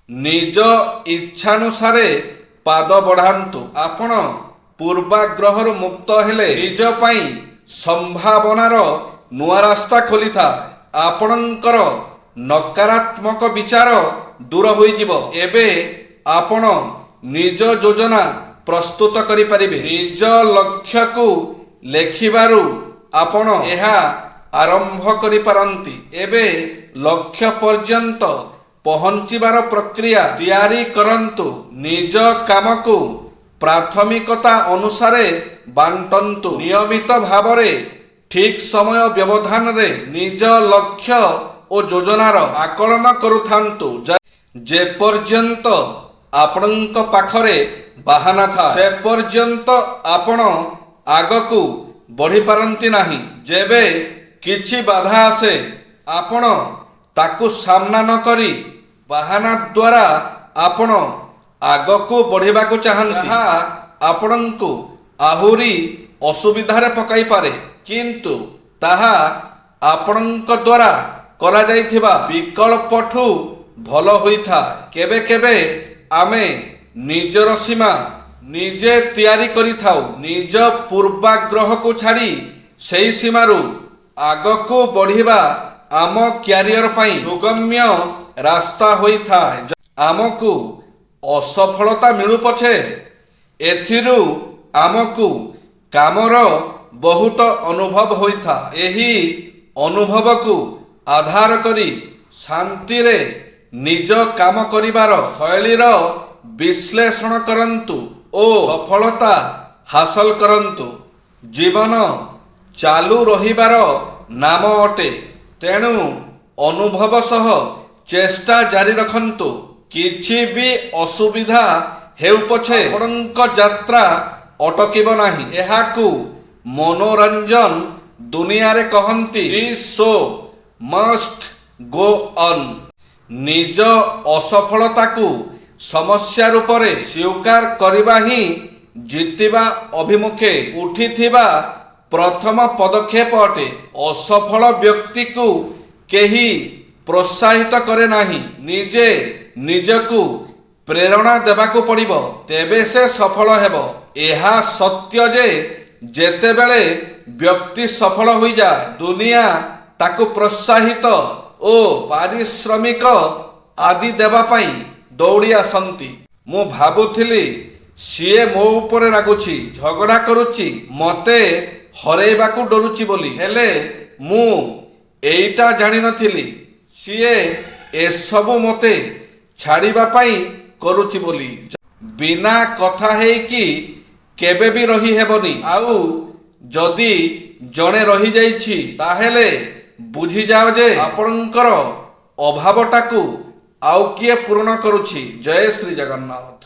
ନିଜ ଇଚ୍ଛାନୁସାରେ ପାଦ ବଢ଼ାନ୍ତୁ। ଆପଣ ପୂର୍ବାଗ୍ରହରୁ ମୁକ୍ତ ହେଲେ ନିଜ ପାଇଁ ସମ୍ଭାବନାର ନୂଆ ରାସ୍ତା ଖୋଲିଥାଏ। ଆପଣଙ୍କର ନକାରାତ୍ମକ ବିଚାର ଦୂର ହୋଇଯିବ। ଏବେ ଆପଣ ନିଜ ଯୋଜନା ପ୍ରସ୍ତୁତ କରିପାରିବେ। ନିଜ ଲକ୍ଷ୍ୟକୁ ଲେଖିବାରୁ ଆପଣ ଏହା ଆରମ୍ଭ କରିପାରନ୍ତି। ଏବେ ଲକ୍ଷ୍ୟ ପର୍ଯ୍ୟନ୍ତ ପହଞ୍ଚିବାର ପ୍ରକ୍ରିୟା ତିଆରି କରନ୍ତୁ। ନିଜ କାମକୁ ପ୍ରାଥମିକତା ଅନୁସାରେ ବାଣ୍ଟନ୍ତୁ। ନିୟମିତ ଭାବରେ ଠିକ୍ ସମୟ ବ୍ୟବଧାନରେ ନିଜ ଲକ୍ଷ୍ୟ ଓ ଯୋଜନାର ଆକଳନ କରୁଥାନ୍ତୁ। ଯେପର୍ଯ୍ୟନ୍ତ ଆପଣଙ୍କ ପାଖରେ ବାହାନା ଥାଏ ସେ ପର୍ଯ୍ୟନ୍ତ ଆପଣ ଆଗକୁ ବଢ଼ିପାରନ୍ତି ନାହିଁ। ଯେବେ କିଛି ବାଧା ଆସେ ଆପଣ ତାକୁ ସାମ୍ନା ନ କରି ବାହାନା ଦ୍ୱାରା ଆପଣ ଆଗକୁ ବଢ଼ିବାକୁ ଚାହାନ୍ତି। ଏହା ଆପଣଙ୍କୁ ଆହୁରି ଅସୁବିଧାରେ ପକାଇପାରେ, କିନ୍ତୁ ତାହା ଆପଣଙ୍କ ଦ୍ୱାରା କରାଯାଇଥିବା ବିକଳ୍ପଠୁ ଭଲ ହୋଇଥାଏ। କେବେ କେବେ ଆମେ ନିଜର ସୀମା ନିଜେ ତିଆରି କରିଥାଉ। ନିଜ ପୂର୍ବାଗ୍ରହକୁ ଛାଡ଼ି ସେହି ସୀମାରୁ ଆଗକୁ ବଢ଼ିବା ଆମ କ୍ୟାରିୟର ପାଇଁ ସୁଗମ୍ୟ ରାସ୍ତା ହୋଇଥାଏ। ଆମକୁ ଅସଫଳତା ମିଳୁ ପଛେ ଏଥିରୁ ଆମକୁ କାମର ବହୁତ ଅନୁଭବ ହୋଇଥାଏ। ଏହି ଅନୁଭବକୁ ଆଧାର କରି ଶାନ୍ତିରେ ନିଜ କାମ କରିବାର ଶୈଳୀର ବିଶ୍ଳେଷଣ କରନ୍ତୁ ଓ ସଫଳତା ହାସଲ କରନ୍ତୁ। ଜୀବନ ଚାଲୁ ରହିବାର ନାମ ଅଟେ, ତେଣୁ ଅନୁଭବ ସହ ଚେଷ୍ଟା ଜାରି ରଖନ୍ତୁ। କିଛି ବି ଅସୁବିଧା ହେଉ ପଛେ ଆପଣଙ୍କ ଯାତ୍ରା ଅଟକିବ ନାହିଁ। ଏହାକୁ ମନୋରଞ୍ଜନ ଦୁନିଆରେ କହନ୍ତି this show must go on. ନିଜ ଅସଫଳତାକୁ ସମସ୍ୟା ରୂପରେ ସ୍ୱୀକାର କରିବା ହିଁ ଜିତିବା ଅଭିମୁଖେ ଉଠିଥିବା ପ୍ରଥମ ପଦକ୍ଷେପ ଅଟେ। ଅସଫଳ ବ୍ୟକ୍ତିକୁ କେହି ପ୍ରୋତ୍ସାହିତ କରେ ନାହିଁ। ନିଜେ ନିଜକୁ ପ୍ରେରଣା ଦେବାକୁ ପଡ଼ିବ, ତେବେ ସେ ସଫଳ ହେବ। ଏହା ସତ୍ୟ ଯେ ଯେତେବେଳେ ବ୍ୟକ୍ତି ସଫଳ ହୋଇଯାଏ ଦୁନିଆ ତାକୁ ପ୍ରୋତ୍ସାହିତ ଓ ପାରିଶ୍ରମିକ ଆଦି ଦେବା ପାଇଁ ଦୌଡ଼ି ଆସନ୍ତି। ମୁଁ ଭାବୁଥିଲି ସିଏ ମୋ ଉପରେ ରାଗୁଛି, ଝଗଡ଼ା କରୁଛି, ମୋତେ ହରେଇବାକୁ ଡରୁଛି ବୋଲି। ହେଲେ ମୁଁ ଏଇଟା ଜାଣିନଥିଲି ସିଏ ଏସବୁ ମୋତେ ଛାଡ଼ିବା ପାଇଁ କରୁଛି ବୋଲି। ବିନା କଥା ହେଇକି କେବେ ବି ରହିହେବନି। ଆଉ ଯଦି ଜଣେ ରହିଯାଇଛି ତାହେଲେ ବୁଝିଯାଅ ଯେ ଆପଣଙ୍କର ଅଭାବଟାକୁ ଆଉ କିଏ ପୂରଣ କରୁଛି। ଜୟ ଶ୍ରୀ ଜଗନ୍ନାଥ।